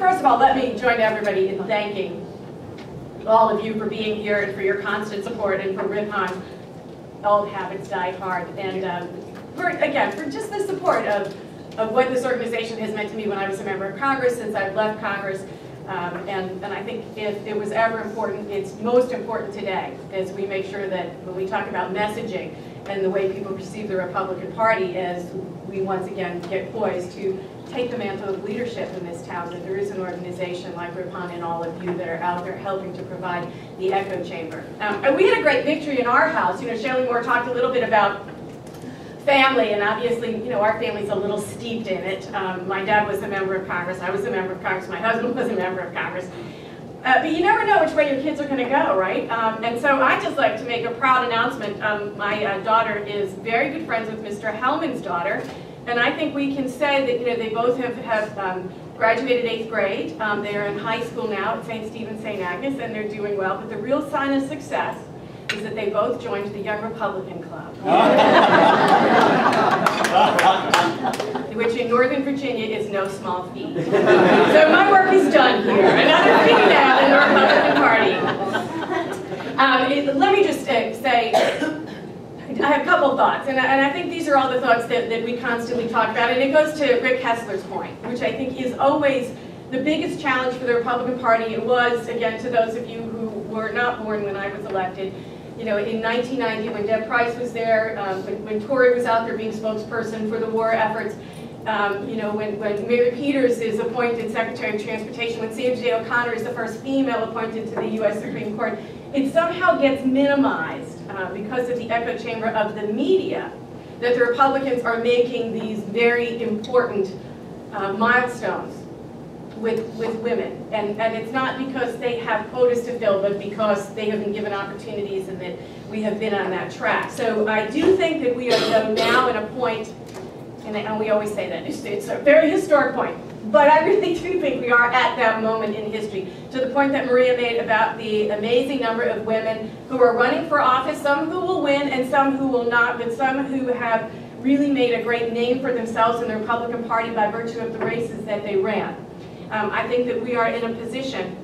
first of all, let me join everybody in thanking all of you for being here and for your constant support, and for Ripon, Old Habits Die Hard, and for just the support of what this organization has meant to me when I was a member of Congress, since I've left Congress. And I think if it was ever important, it's most important today, as we make sure that when we talk about messaging and the way people perceive the Republican Party, as we once again get poised to take the mantle of leadership in this town, that there is an organization like Ripon and all of you that are out there helping to provide the echo chamber. And we had a great victory in our house. You know, Shelley Moore talked a little bit about family, and obviously, you know, our family's a little steeped in it. My dad was a member of Congress, I was a member of Congress, my husband was a member of Congress. But you never know which way your kids are going to go, right? And so I'd just like to make a proud announcement. My daughter is very good friends with Mr. Hellman's daughter, and I think we can say that, you know, they both have graduated 8th grade. They're in high school now at St. Stephen, St. Agnes, and they're doing well. But the real sign of success is that they both joined the Young Republican Club, which in Northern Virginia is no small feat. So my work is done here. Another female in the Republican Party. Let me just say, I have a couple thoughts, and I think these are all the thoughts that we constantly talk about, and it goes to Rick Hessler's point, which I think is always the biggest challenge for the Republican Party. It was, again, to those of you who were not born when I was elected, you know, in 1990, when Deborah Pryce was there, when Torie was out there being spokesperson for the war efforts, you know, when Mary Peters is appointed Secretary of Transportation, when Sandra Day O'Connor is the first female appointed to the U.S. Supreme Court, it somehow gets minimized because of the echo chamber of the media, that the Republicans are making these very important milestones with women, and it's not because they have quotas to fill, but because they have been given opportunities and that we have been on that track. So I do think that we are now at a point, and we always say that, it's a very historic point, but I really do think we are at that moment in history, to the point that Maria made about the amazing number of women who are running for office, some who will win and some who will not, but some who have really made a great name for themselves in the Republican Party by virtue of the races that they ran. I think that we are in a position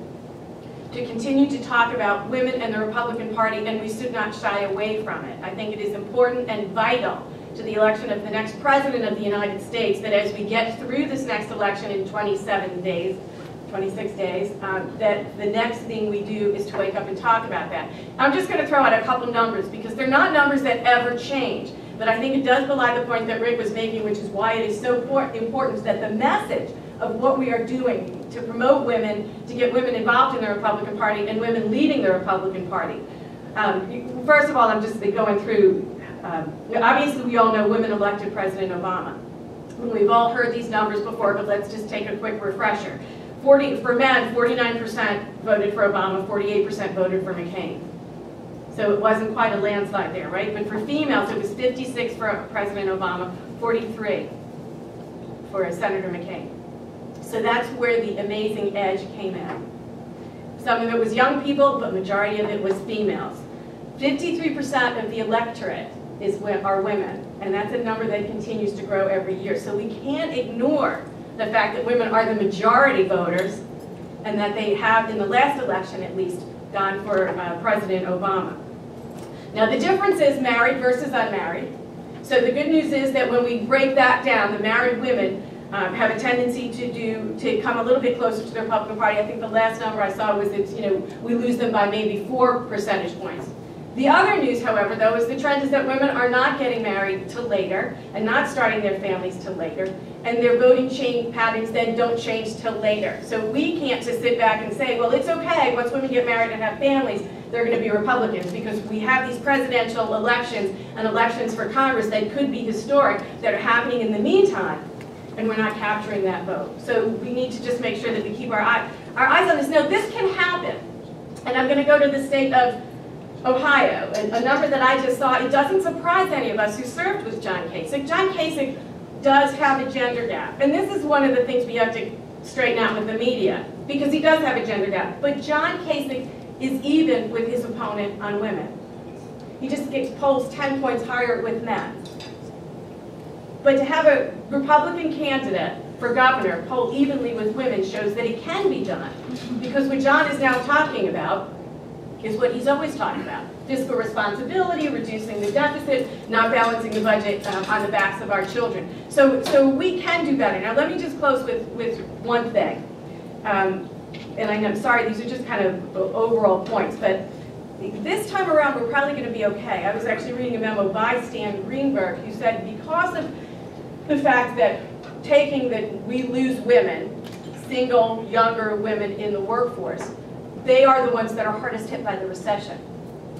to continue to talk about women and the Republican Party, and we should not shy away from it. I think it is important and vital to the election of the next President of the United States that as we get through this next election in 26 days, that the next thing we do is to wake up and talk about that. I'm just going to throw out a couple numbers, because they're not numbers that ever change, but I think it does belie the point that Rick was making, which is why it is so important that the message of what we are doing to promote women, to get women involved in the Republican Party and women leading the Republican Party. First of all, I'm just going through, obviously we all know women elected President Obama. We've all heard these numbers before, but let's just take a quick refresher. For men, 49% voted for Obama, 48% voted for McCain. So it wasn't quite a landslide there, right? But for females, it was 56 for President Obama, 43 for Senator McCain. So that's where the amazing edge came in. Some of it was young people, but majority of it was females. 53% of the electorate are women, and that's a number that continues to grow every year. So we can't ignore the fact that women are the majority voters, and that they have, in the last election at least, gone for President Obama. Now the difference is married versus unmarried. So the good news is that when we break that down, the married women have a tendency to come a little bit closer to the Republican Party. I think the last number I saw was that, you know, we lose them by maybe 4 percentage points. The other news, however, though, is the trend is that women are not getting married till later and not starting their families till later, and their voting patterns then don't change till later. So we can't just sit back and say, well, it's okay, once women get married and have families, they're going to be Republicans, because we have these presidential elections and elections for Congress that could be historic that are happening in the meantime, and we're not capturing that vote. So we need to just make sure that we keep our eyes on this. Now, this can happen, and I'm going to go to the state of Ohio, a number that I just saw. It doesn't surprise any of us who served with John Kasich. John Kasich does have a gender gap, and this is one of the things we have to straighten out with the media, because he does have a gender gap. But John Kasich is even with his opponent on women. He just gets polls 10 points higher with men. But to have a Republican candidate for governor, poll evenly with women, shows that it can be done. Because what John is now talking about is what he's always talked about. Fiscal responsibility, reducing the deficit, not balancing the budget on the backs of our children. So we can do better. Now let me just close with one thing. And I'm sorry, these are just kind of overall points, but this time around we're probably going to be okay. I was actually reading a memo by Stan Greenberg who said because of the fact that we lose women, single, younger women in the workforce, they are the ones that are hardest hit by the recession.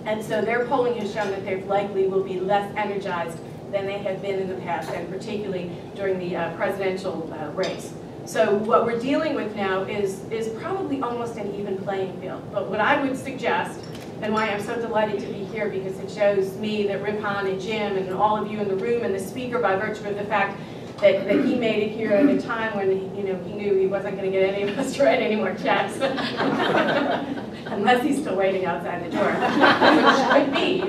And so their polling has shown that they likely will be less energized than they have been in the past, and particularly during the presidential race. So what we're dealing with now is probably almost an even playing field. But what I would suggest, and why I'm so delighted to be here, because it shows me that Ripon and Jim and all of you in the room and the speaker, by virtue of the fact that he made it here at a time when he knew he wasn't going to get any of us to write any more checks. Unless he's still waiting outside the door, which could be,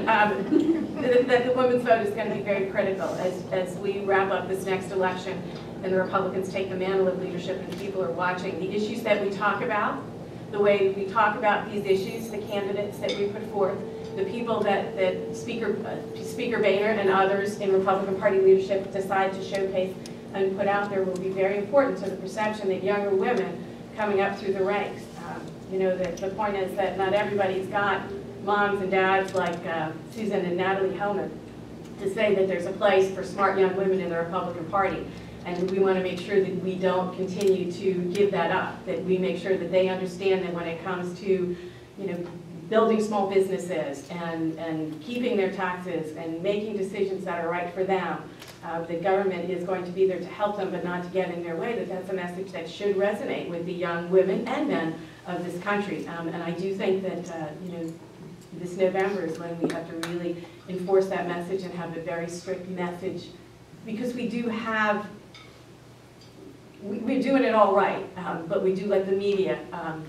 that the women's vote is going to be very critical as we wrap up this next election and the Republicans take the mantle of leadership and people are watching. The issues that we talk about, the way we talk about these issues, the candidates that we put forth, the people that Speaker Boehner and others in Republican Party leadership decide to showcase and put out there will be very important to the perception that younger women coming up through the ranks. The point is that not everybody's got moms and dads like Susan and Natalie Hellman to say that there's a place for smart young women in the Republican Party. And we want to make sure that we don't continue to give that up, that we make sure that they understand that when it comes to, building small businesses and keeping their taxes and making decisions that are right for them, the government is going to be there to help them but not to get in their way, that's a message that should resonate with the young women and men of this country. And I do think that, this November is when we have to really enforce that message and have a very strict message, because we do have, we're doing it all right, but we do let the media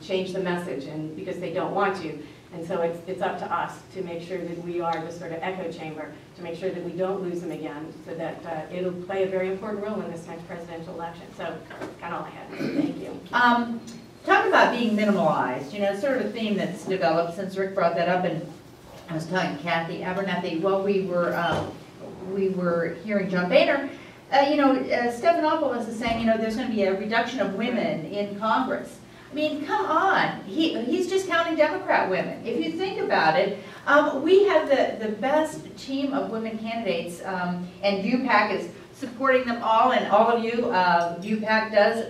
change the message, and because they don't want to. And so it's up to us to make sure that we are the sort of echo chamber, to make sure that we don't lose them again, so that it'll play a very important role in this next presidential election. So that's kind of all I had. Thank you. Talk about being minimalized, sort of a theme that's developed since Rick brought that up, and I was talking to Kathy Abernathy while we were hearing John Boehner. Stephanopoulos is saying, there's going to be a reduction of women in Congress. I mean, come on. He's just counting Democrat women. If you think about it, we have the best team of women candidates, and ViewPAC is supporting them all, and all of you, ViewPAC does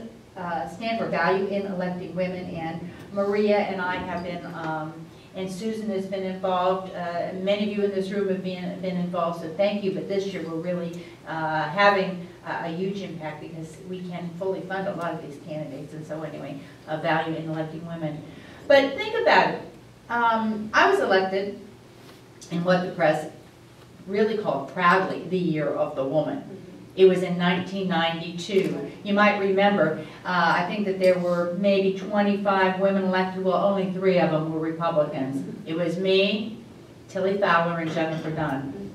stand for value in electing women, and Maria and I have been, and Susan has been involved. Many of you in this room have been involved, so thank you. But this year we're really having a huge impact because we can fully fund a lot of these candidates, and so anyway, value in electing women. But think about it. I was elected in what the press really called proudly the year of the woman. It was in 1992. You might remember, I think that there were maybe 25 women elected. Well, only 3 of them were Republicans. It was me, Tilly Fowler, and Jennifer Dunn.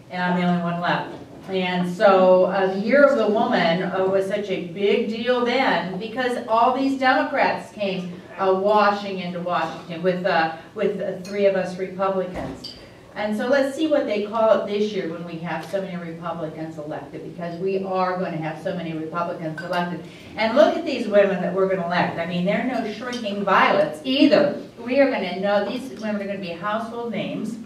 And I'm the only one left. And so the year of the woman was such a big deal then because all these Democrats came washing into Washington with 3 of us Republicans. And so let's see what they call it this year when we have so many Republicans elected, because we are going to have so many Republicans elected. And look at these women that we're going to elect. I mean, they're no shrinking violets either. We are going to know these women are going to be household names.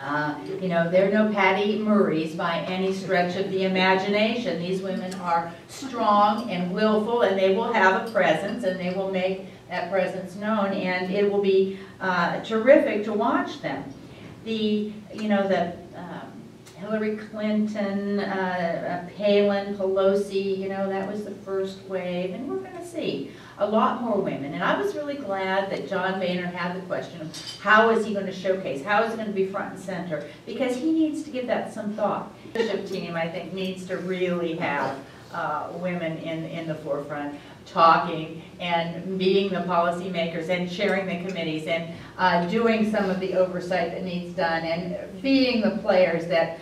They're no Patty Murrays by any stretch of the imagination. These women are strong and willful, and they will have a presence, and they will make that presence known, and it will be terrific to watch them. The Hillary Clinton, Palin, Pelosi, that was the first wave, and we're going to see a lot more women. And I was really glad that John Boehner had the question of how is he going to showcase, how is it going to be front and center, because he needs to give that some thought. The leadership team, I think, needs to really have women in the forefront, talking and being the policymakers and chairing the committees and doing some of the oversight that needs done and being the players that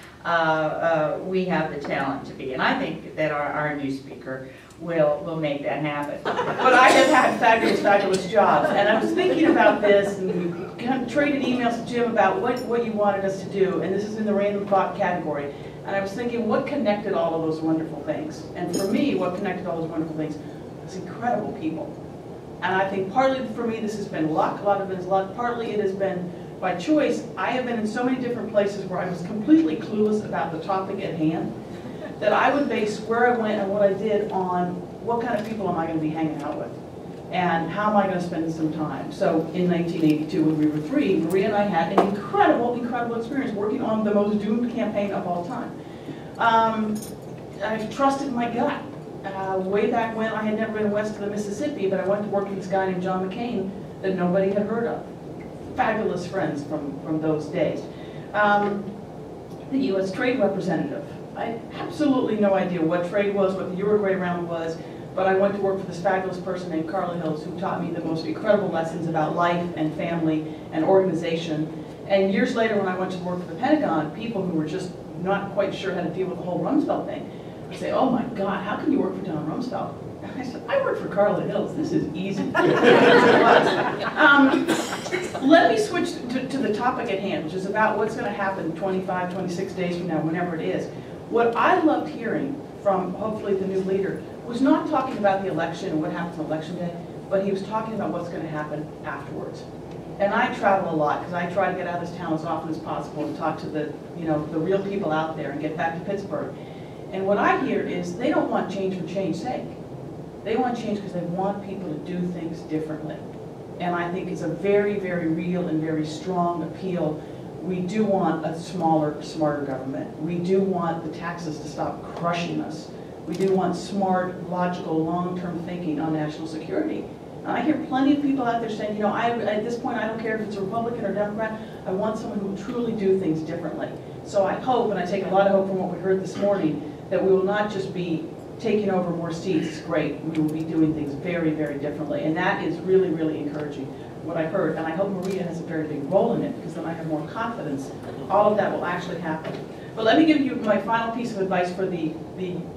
we have the talent to be. And I think that our new speaker will make that happen. But I have had fabulous, fabulous jobs. And I was thinking about this, and we kind of traded emails to Jim about what you wanted us to do, and this is in the random thought category. And I was thinking, what connected all of those wonderful things? And for me, what connected all those wonderful things was incredible people. And I think partly for me this has been luck, a lot of it is luck, partly it has been by choice. I have been in so many different places where I was completely clueless about the topic at hand, that I would base where I went and what I did on what kind of people am I going to be hanging out with, and how am I going to spend some time. So in 1982, when we were 3, Maria and I had an incredible, incredible experience working on the most doomed campaign of all time. I've trusted my gut. Way back when, I had never been west of the Mississippi, but I went to work with this guy named John McCain that nobody had heard of. Fabulous friends from those days. The U.S. Trade Representative. I had absolutely no idea what trade was, what the Uruguay round was, but I went to work for this fabulous person named Carla Hills, who taught me the most incredible lessons about life and family and organization. And years later, when I went to work for the Pentagon, people who were just not quite sure how to deal with the whole Rumsfeld thing would say, "Oh my God, how can you work for Don Rumsfeld?" And I said, "I work for Carla Hills. This is easy." Let me switch to the topic at hand, which is about what's going to happen 25, 26 days from now, whenever it is. What I loved hearing from, hopefully, the new leader was not talking about the election and what happens on election day, but he was talking about what's going to happen afterwards. And I travel a lot because I try to get out of this town as often as possible and talk to the real people out there and get back to Pittsburgh. And what I hear is they don't want change for change's sake. They want change because they want people to do things differently. And I think it's a very, very real and very strong appeal. We do want a smaller, smarter government. We do want the taxes to stop crushing us. We do want smart, logical, long-term thinking on national security. And I hear plenty of people out there saying, at this point, I don't care if it's a Republican or Democrat. I want someone who will truly do things differently. So I hope, and I take a lot of hope from what we heard this morning, that we will not just be taking over more seats. Great. We will be doing things very, very differently. And that is really, really encouraging, what I heard. And I hope Maria has a very big role in it, because then I have more confidence all of that will actually happen. But let me give you my final piece of advice for the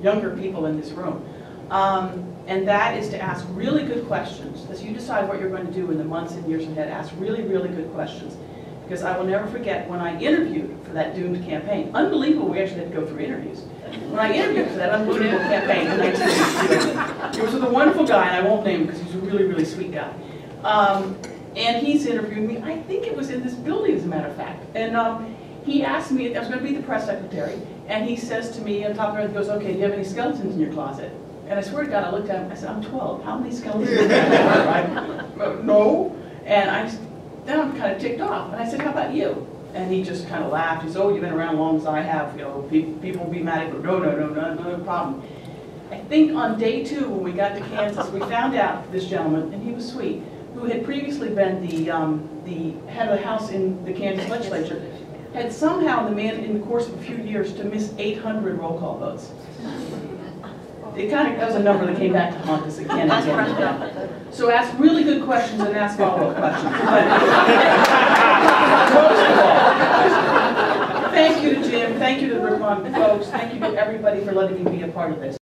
younger people in this room. And that is to ask really good questions. As you decide what you're going to do in the months and years ahead, ask really, really good questions. Because I will never forget when I interviewed for that doomed campaign. Unbelievable, we actually had to go through interviews. When I interviewed for that unbelievable campaign in 1982, it was with a wonderful guy, and I won't name him because he's a really, really sweet guy. And he's interviewing me, I think it was in this building, as a matter of fact. And he asked me, I was going to be the press secretary, and he says to me on top of it, he goes, "Okay, do you have any skeletons in your closet?" And I swear to God, I looked at him, I said, "I'm 12, how many skeletons do you have?" No. And then I'm kind of ticked off, and I said, "How about you?" And he just kind of laughed. He said, "Oh, you've been around as long as I have. People will be mad at you." No problem. I think on day 2, when we got to Kansas, we found out this gentleman, and he was sweet, who had previously been the head of the House in the Kansas legislature, had somehow in the course of a few years to miss 800 roll call votes. That was a number that came back to haunt us again and again and again. So ask really good questions and ask follow-up questions. Most of all, thank you to Jim, thank you to the Ripon folks, thank you to everybody for letting me be a part of this.